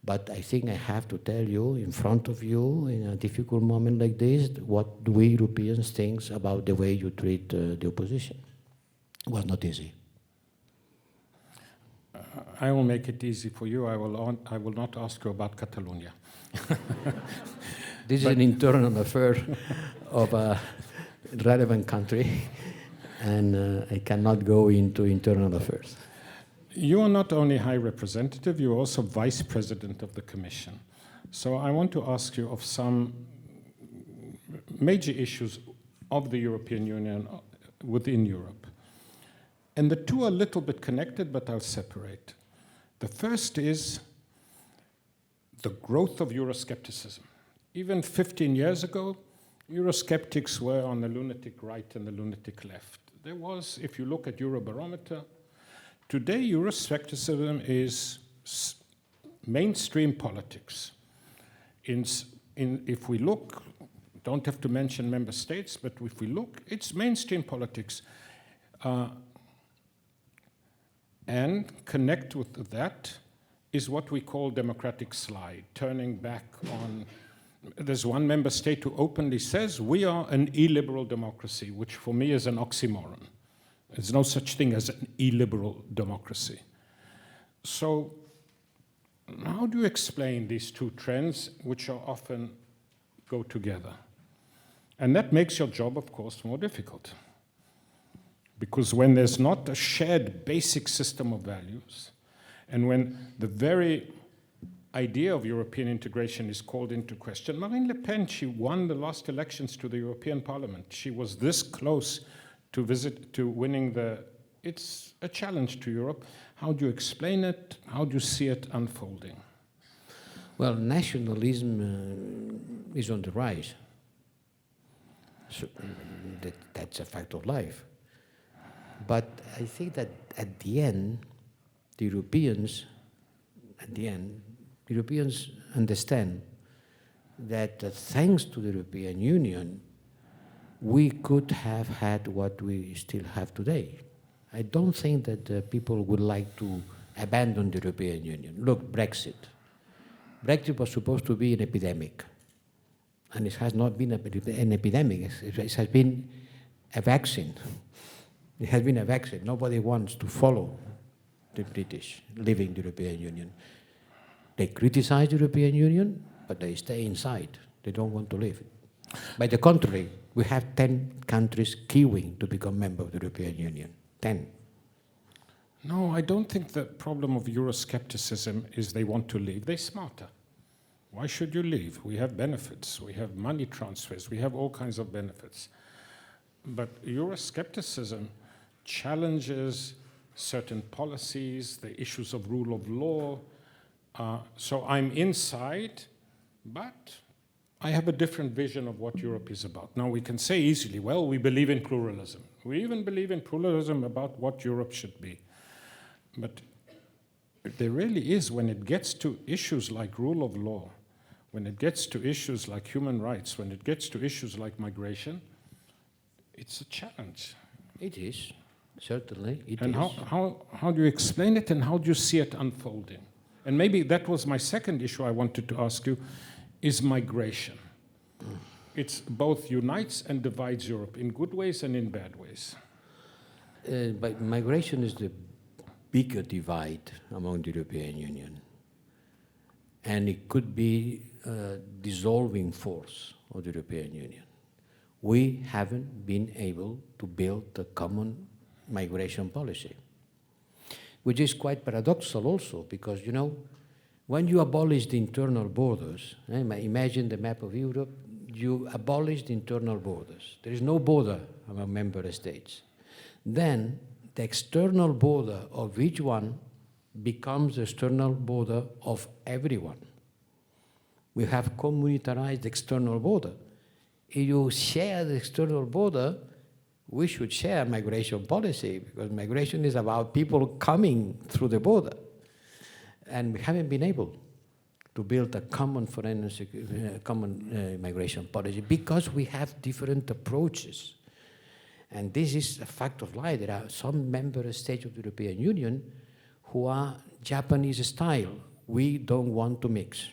But I think I have to tell you in front of you in a difficult moment like this what we Europeans think about the way you treat the opposition. It was not easy. I will make it easy for you. I will not ask you about Catalonia. This is an internal affair of a relevant country, and I cannot go into internal affairs. You are not only High Representative, you're also Vice President of the Commission. So I want to ask you of some major issues of the European Union within Europe. And the two are a little bit connected, but I'll separate. The first is the growth of Euroscepticism. Even 15 years ago, Eurosceptics were on the lunatic right and the lunatic left. There was, if you look at Eurobarometer, today Euroscepticism is mainstream politics. If we look, don't have to mention member states, but if we look, it's mainstream politics. And connect with that is what we call democratic slide, turning back on. There's one member state who openly says, we are an illiberal democracy, which for me is an oxymoron. There's no such thing as an illiberal democracy. So how do you explain these two trends, which are often go together? And that makes your job, of course, more difficult. Because when there's not a shared basic system of values, and when the very idea of European integration is called into question, Marine Le Pen, she won the last elections to the European Parliament. She was this close to winning it's a challenge to Europe. How do you explain it? How do you see it unfolding? Well, nationalism is on the rise. So, that's a fact of life. But I think that at the end, Europeans understand that thanks to the European Union, we could have had what we still have today. I don't think that people would like to abandon the European Union. Look, Brexit. Brexit was supposed to be an epidemic. And it has not been an epidemic, it has been a vaccine. It has been a vaccine. Nobody wants to follow the British leaving the European Union. They criticize the European Union, but they stay inside. They don't want to leave. By the contrary, we have 10 countries queuing to become member of the European Union. 10. No, I don't think the problem of Euroscepticism is they want to leave. They're smarter. Why should you leave? We have benefits. We have money transfers. We have all kinds of benefits. But Euroscepticism challenges certain policies, the issues of rule of law. So I'm inside, but I have a different vision of what Europe is about. Now, we can say easily, well, we believe in pluralism. We even believe in pluralism about what Europe should be. But there really is, when it gets to issues like rule of law, when it gets to issues like human rights, when it gets to issues like migration, it's a challenge. It is, certainly. It and is. how do you explain it, and how do you see it unfolding? And maybe that was my second issue I wanted to ask you, is migration. It both unites and divides Europe in good ways and in bad ways. But migration is the bigger divide among the European Union. And it could be a dissolving force of the European Union. We haven't been able to build a common migration policy, which is quite paradoxical also, because, you know, when you abolish the internal borders, imagine the map of Europe, you abolish the internal borders. There is no border among member states. Then the external border of each one becomes the external border of everyone. We have communitarized external border. If you share the external border, we should share migration policy, because migration is about people coming through the border. And we haven't been able to build a common migration policy because we have different approaches. And this is a fact of life. There are some member states of the European Union who are Japanese style. We don't want to mix.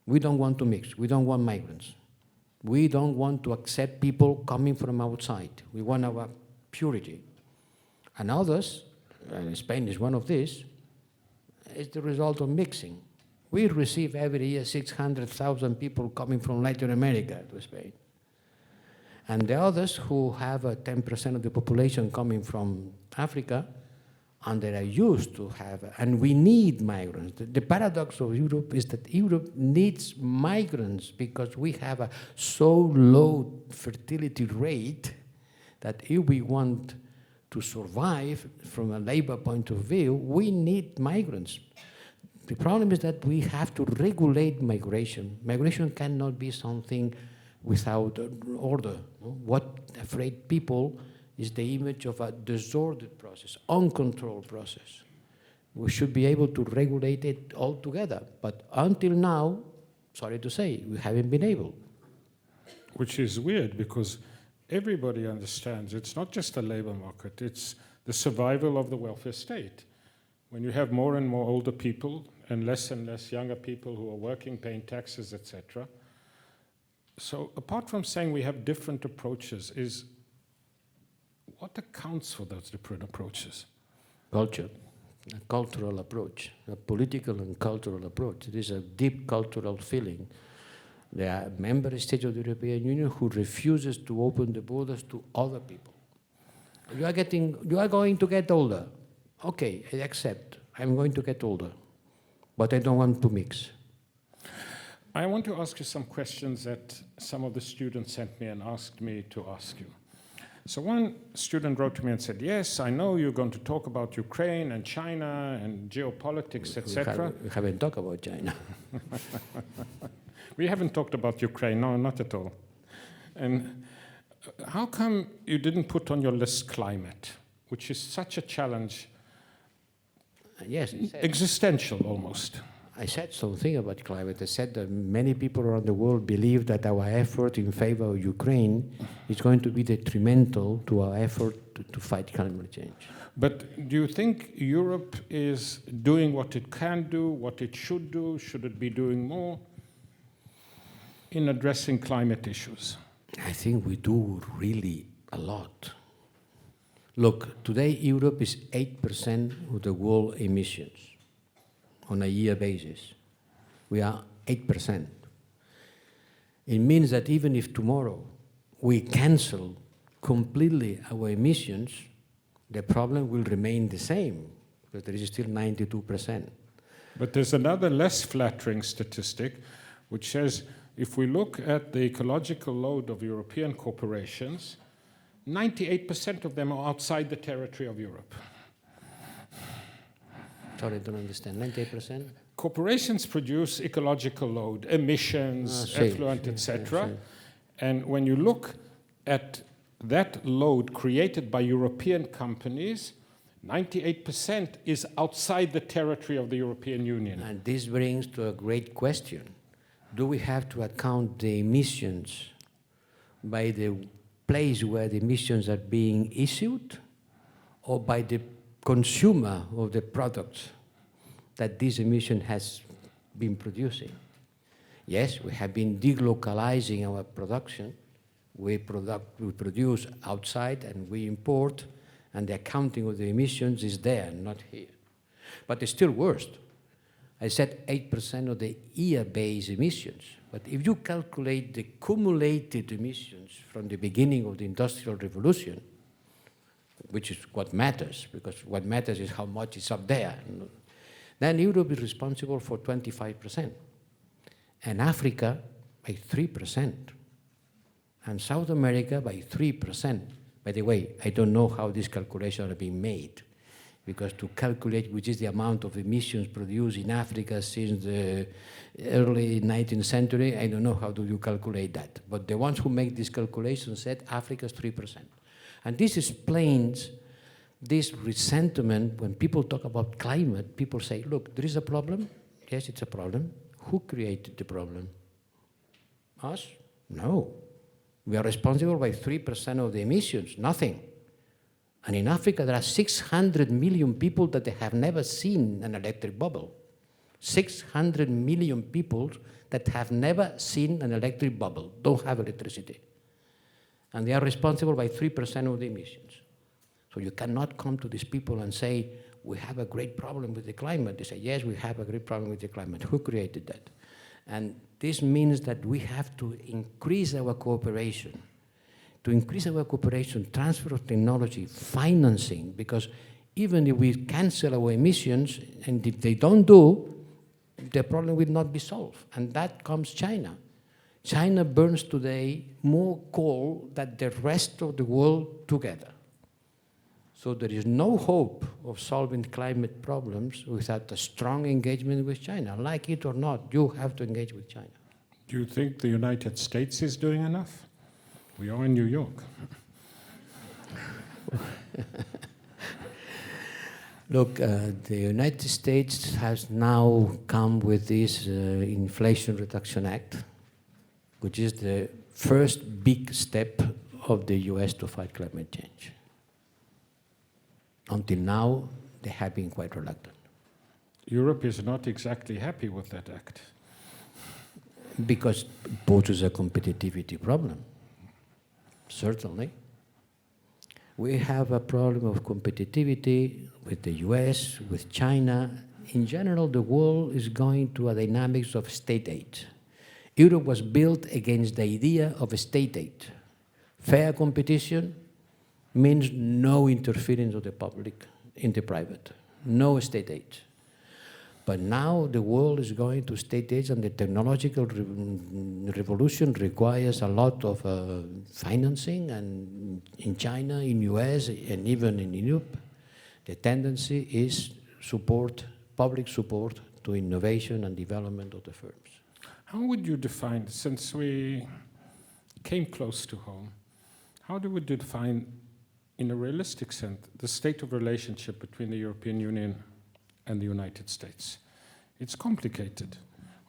We don't want to mix. We don't want migrants. We don't want to accept people coming from outside. We want our purity. And others, and Spain is one of these, is the result of mixing. We receive every year 600,000 people coming from Latin America to Spain. And the others who have 10% of the population coming from Africa, and they are used to have, and we need migrants. The paradox of Europe is that Europe needs migrants because we have a so low fertility rate that if we want to survive from a labor point of view, we need migrants. The problem is that we have to regulate migration. Migration cannot be something without order. What afraid people is the image of a disordered process, uncontrolled process. We should be able to regulate it all together. But until now, sorry to say, we haven't been able. Which is weird, because everybody understands it's not just a labor market, it's the survival of the welfare state. When you have more and more older people and less younger people who are working, paying taxes, etc. So apart from saying we have different approaches, is what accounts for those different approaches? Culture, a cultural approach, a political and cultural approach. It is a deep cultural feeling. There are member states of the European Union who refuses to open the borders to other people. You are going to get older. Okay, I accept. I'm going to get older, but I don't want to mix. I want to ask you some questions that some of the students sent me and asked me to ask you. So one student wrote to me and said, yes, I know you're going to talk about Ukraine and China and geopolitics, etc. We haven't talked about China. We haven't talked about Ukraine, no, not at all. And how come you didn't put on your list climate, which is such a challenge? Yes, existential almost. I said something about climate. I said that many people around the world believe that our effort in favor of Ukraine is going to be detrimental to our effort to fight climate change. But do you think Europe is doing what it can do, what it should do? Should it be doing more? in addressing climate issues? I think we do really a lot. Look, today Europe is 8% of the world emissions on a year basis. We are 8%. It means that even if tomorrow we cancel completely our emissions, the problem will remain the same, because there is still 92%. But there's another less flattering statistic, which says if we look at the ecological load of European corporations, 98% of them are outside the territory of Europe. Sorry, I don't understand. 98%? Corporations produce ecological load, emissions, effluent, etc. And when you look at that load created by European companies, 98% is outside the territory of the European Union. And this brings to a great question. Do we have to account the emissions by the place where the emissions are being issued, or by the consumer of the products that this emission has been producing? Yes, we have been delocalizing our production. We produce outside and we import, and the accounting of the emissions is there, not here. But it's still worse. I said 8% of the year-based emissions. But if you calculate the cumulated emissions from the beginning of the Industrial Revolution, which is what matters, because what matters is how much is up there, then Europe is responsible for 25%, and Africa by 3%, and South America by 3%. By the way, I don't know how these calculations are being made, because to calculate which is the amount of emissions produced in Africa since the early 19th century, I don't know how do you calculate that. But the ones who make these calculations said Africa's 3%. And this explains this resentment when people talk about climate. People say, look, there is a problem. Yes, it's a problem. Who created the problem? Us? No. We are responsible by 3% of the emissions, nothing. And in Africa, there are 600 million people that they have never seen an electric bubble. 600 million people that have never seen an electric bubble, don't have electricity. And they are responsible by 3% of the emissions. So you cannot come to these people and say, we have a great problem with the climate. They say, yes, we have a great problem with the climate. Who created that? And this means that we have to increase our cooperation. To increase our cooperation, transfer of technology, financing, because even if we cancel our emissions, and if they don't do, the problem will not be solved. And that comes China. China burns today more coal than the rest of the world together. So there is no hope of solving climate problems without a strong engagement with China. Like it or not, you have to engage with China. Do you think the United States is doing enough? We are in New York. Look, the United States has now come with this Inflation Reduction Act, which is the first big step of the US to fight climate change. Until now, they have been quite reluctant. Europe is not exactly happy with that act. Because it poses a competitivity problem, certainly. We have a problem of competitivity with the US, with China. In general, the world is going to a dynamics of state aid. Europe was built against the idea of a state aid. Fair competition means no interference of the public in the private, no state aid. But now the world is going to state aid, and the technological revolution requires a lot of financing, and in China, in US, and even in Europe, the tendency is support, public support to innovation and development of the firms. How would you define, since we came close to home, how do we define, in a realistic sense, the state of relationship between the European Union and the United States? It's complicated.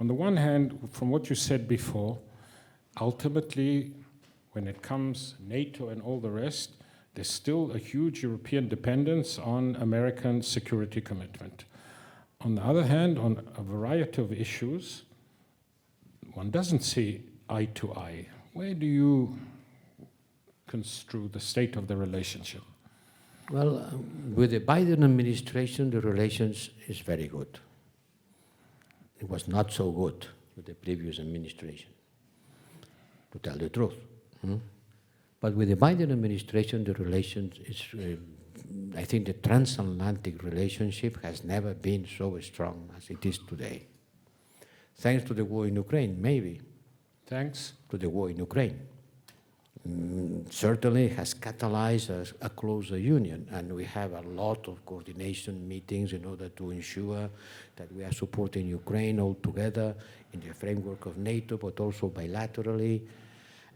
On the one hand, from what you said before, ultimately, when it comes NATO and all the rest, there's still a huge European dependence on American security commitment. On the other hand, on a variety of issues, one doesn't see eye to eye. Where do you construe the state of the relationship? Well, with the Biden administration, the relations is very good. It was not so good with the previous administration, to tell the truth. But with the Biden administration, the relations is, I think the transatlantic relationship has never been so strong as it is today. Thanks to the war in Ukraine, maybe. Thanks. To the war in Ukraine. Certainly has catalyzed a closer union, and we have a lot of coordination meetings in order to ensure that we are supporting Ukraine all together in the framework of NATO, but also bilaterally.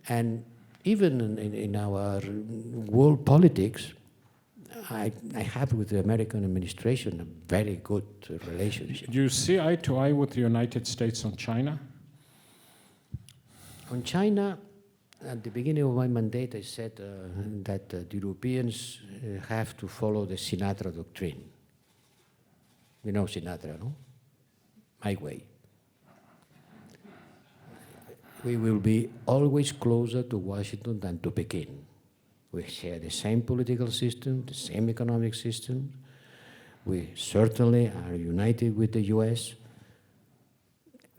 And even in our world politics, I have with the American administration a very good relationship. Do you see eye to eye with the United States on China? On China, at the beginning of my mandate, I said that the Europeans have to follow the Sinatra doctrine. You know Sinatra, no? My way. We will be always closer to Washington than to Peking. We share the same political system, the same economic system. We certainly are united with the US.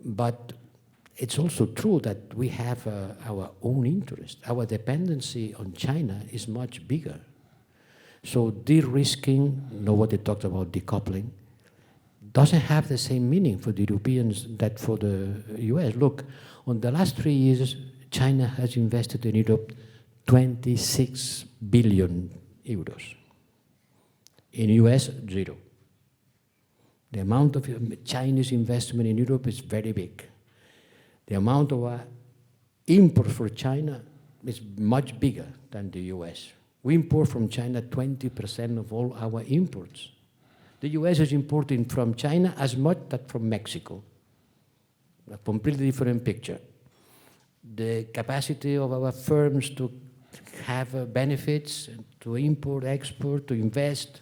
But it's also true that we have our own interest. Our dependency on China is much bigger. So de-risking, nobody talked about decoupling, doesn't have the same meaning for the Europeans that for the US. Look, on the last 3 years, China has invested in Europe 26 billion euros. In US, 0. The amount of Chinese investment in Europe is very big. The amount of import for China is much bigger than the US. We import from China 20% of all our imports. The US is importing from China as much as from Mexico. A completely different picture. The capacity of our firms to have benefits, to import, export, to invest,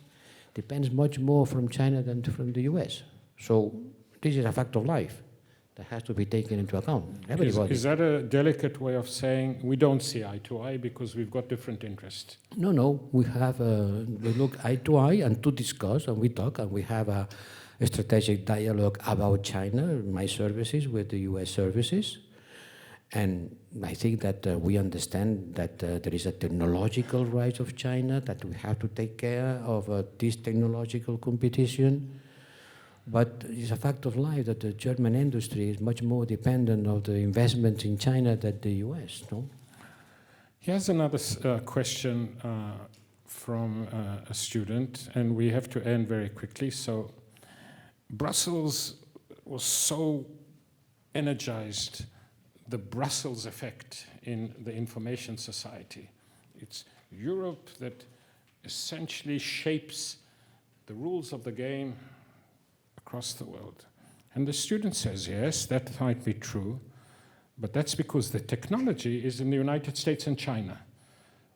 depends much more from China than from the US. So this is a fact of life that has to be taken into account. Is that a delicate way of saying we don't see eye to eye because we've got different interests? No, we have we look eye to eye and to discuss, and we talk, and we have a strategic dialogue about China, my services with the US services. And I think that we understand that there is a technological rise of China, that we have to take care of this technological competition. But it's a fact of life that the German industry is much more dependent of the investments in China than the US, no? Here's another question from a student, and we have to end very quickly. So Brussels was so energized, the Brussels effect in the information society. It's Europe that essentially shapes the rules of the game across the world. And the student says, yes, that might be true, but that's because the technology is in the United States and China.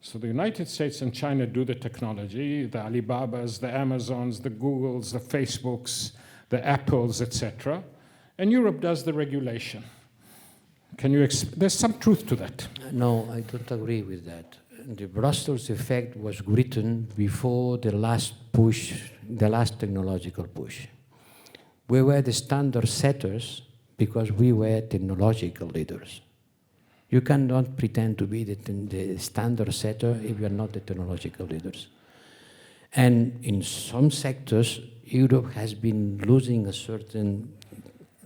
So the United States and China do the technology, the Alibabas, the Amazons, the Googles, the Facebooks, the Apples, etc. And Europe does the regulation. Can you there's some truth to that. No, I don't agree with that. The Brussels effect was written before the last push, the last technological push. We were the standard setters because we were technological leaders. You cannot pretend to be the standard setter if you are not the technological leaders. And in some sectors, Europe has been losing a certain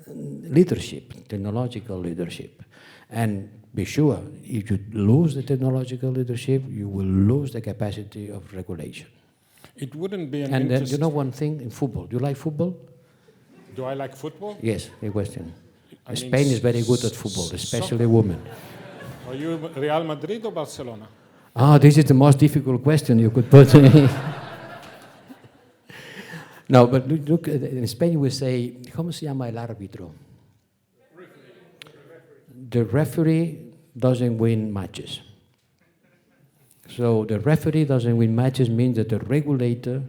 leadership, technological leadership. And be sure, if you lose the technological leadership, you will lose the capacity of regulation. It wouldn't be an And then, interest... you know one thing, in football, do you like football? Do I like football? Yes, a question. I Spain mean, is very good at football, especially soccer. women. Are you Real Madrid or Barcelona? Ah, this is the most difficult question you could put. No, but look, in Spain we say, ¿cómo se llama el árbitro? The referee doesn't win matches. So the referee doesn't win matches means that the regulator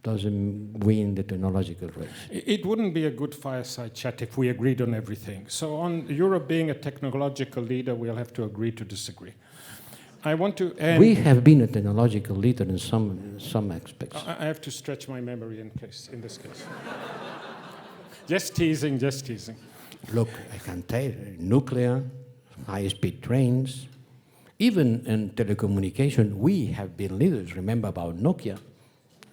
doesn't win the technological race. It wouldn't be a good fireside chat if we agreed on everything. So on Europe being a technological leader, we'll have to agree to disagree. I want to end... We have been a technological leader in some aspects. I have to stretch my memory in this case. Just teasing, just teasing. Look, I can tell you, nuclear, high-speed trains, even in telecommunication, we have been leaders. Remember about Nokia,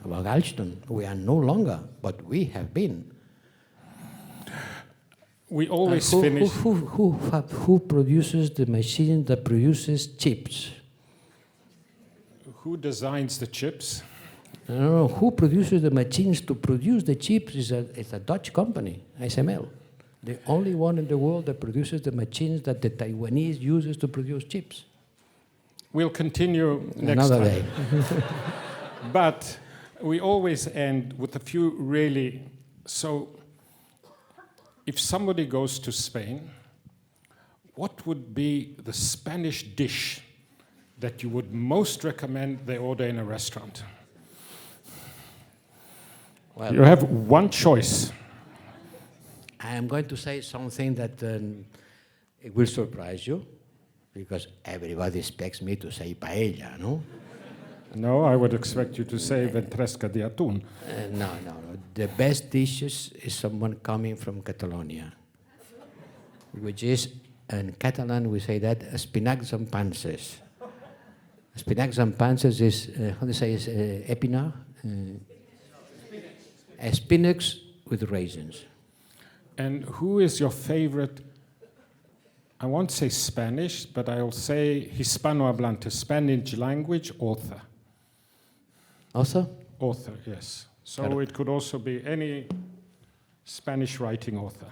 about Alstom. We are no longer, but we have been. We always finish... Who produces the machine that produces chips? Who designs the chips? No, who produces the machines to produce the chips is a Dutch company, ASML. The only one in the world that produces the machines that the Taiwanese uses to produce chips. We'll continue next Another time. day. But we always end with a few really... So, if somebody goes to Spain, what would be the Spanish dish that you would most recommend they order in a restaurant? Well, you have one choice. I am going to say something that it will surprise you, because everybody expects me to say paella, no? No, I would expect you to say ventresca di atún. No. The best dishes is someone coming from Catalonia, which is, in Catalan we say that, espinacs amb panses. Espinacs amb panses is, how do you say, is épinard? Spinach with raisins. And who is your favorite, I won't say Spanish, but I'll say Hispanohablante, Spanish language author? Also? Author, yes. So it could also be any Spanish writing author.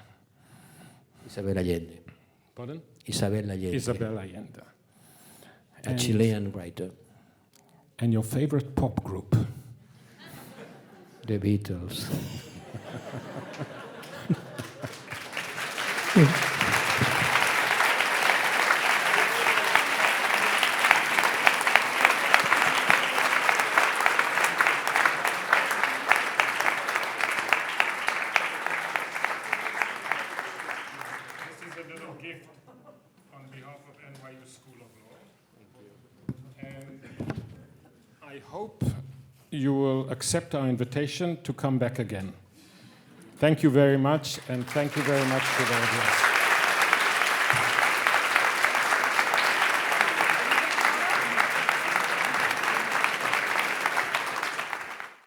Isabel Allende. Pardon? Isabel Allende. Isabel Allende. A Chilean writer. And your favorite pop group? The Beatles. This is a little gift on behalf of NYU School of Law. And I hope you will accept our invitation to come back again. Thank you very much, and thank you very much to the audience.